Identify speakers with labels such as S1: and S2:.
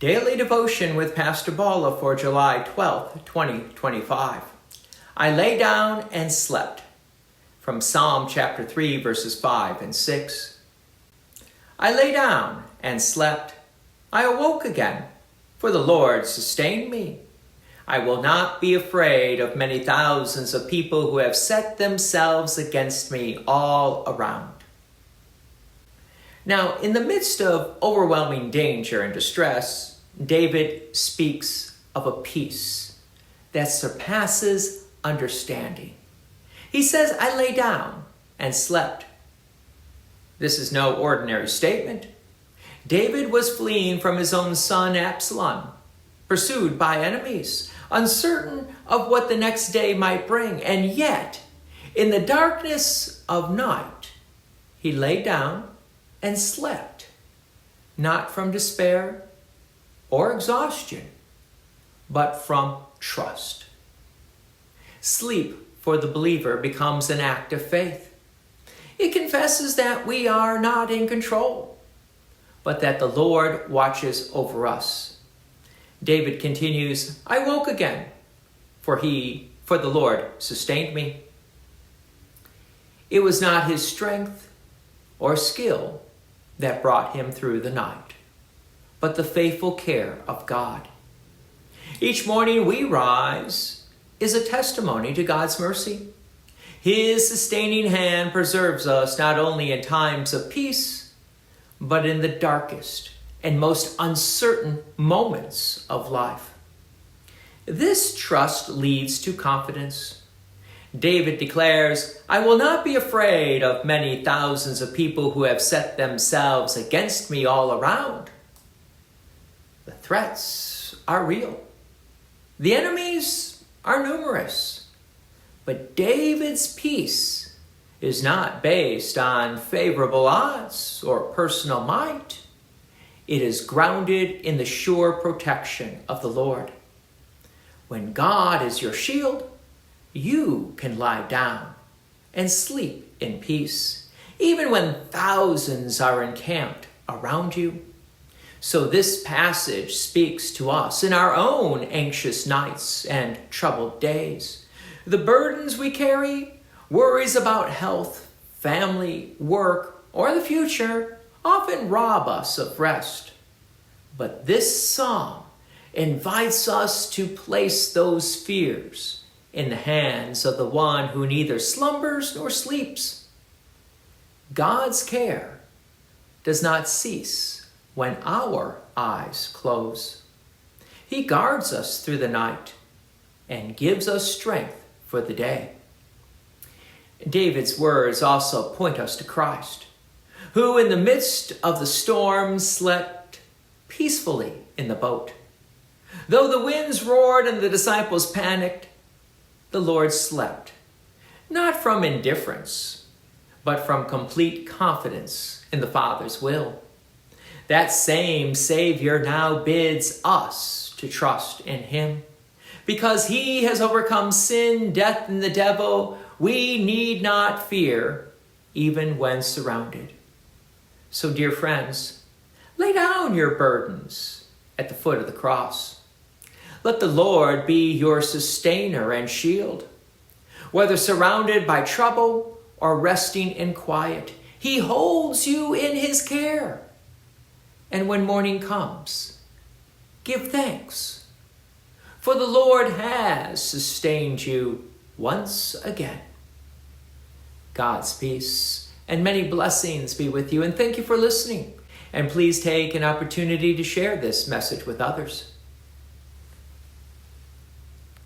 S1: Daily Devotion with Pastor Balla for July 12th, 2025. I lay down and slept. From Psalm chapter 3, verses 5 and 6. I lay down and slept. I awoke again, for the Lord sustained me. I will not be afraid of many thousands of people who have set themselves against me all around. Now, in the midst of overwhelming danger and distress, David speaks of a peace that surpasses understanding. He says, I lay down and slept. This is no ordinary statement. David was fleeing from his own son Absalom, pursued by enemies, uncertain of what the next day might bring. And yet, in the darkness of night, he lay down and slept, not from despair or exhaustion, but from trust. Sleep for the believer becomes an act of faith. It confesses that we are not in control, but that the Lord watches over us. David continues, I woke again, for the Lord sustained me. It was not his strength or skill that brought him through the night, but the faithful care of God. Each morning we rise is a testimony to God's mercy. His sustaining hand preserves us not only in times of peace, but in the darkest and most uncertain moments of life. This trust leads to confidence. David declares, I will not be afraid of many thousands of people who have set themselves against me all around. The threats are real. The enemies are numerous. But David's peace is not based on favorable odds or personal might. It is grounded in the sure protection of the Lord. When God is your shield, you can lie down and sleep in peace, even when thousands are encamped around you. So this passage speaks to us in our own anxious nights and troubled days. The burdens we carry, worries about health, family, work, or the future often rob us of rest. But this psalm invites us to place those fears in the hands of the one who neither slumbers nor sleeps. God's care does not cease when our eyes close. He guards us through the night and gives us strength for the day. David's words also point us to Christ, who in the midst of the storm slept peacefully in the boat. Though the winds roared and the disciples panicked, the Lord slept, not from indifference, but from complete confidence in the Father's will. That same Savior now bids us to trust in him. Because he has overcome sin, death, and the devil, we need not fear, even when surrounded. So, dear friends, lay down your burdens at the foot of the cross. Let the Lord be your sustainer and shield. Whether surrounded by trouble or resting in quiet, he holds you in his care. And when morning comes, give thanks, for the Lord has sustained you once again. God's peace and many blessings be with you, and thank you for listening. And please take an opportunity to share this message with others.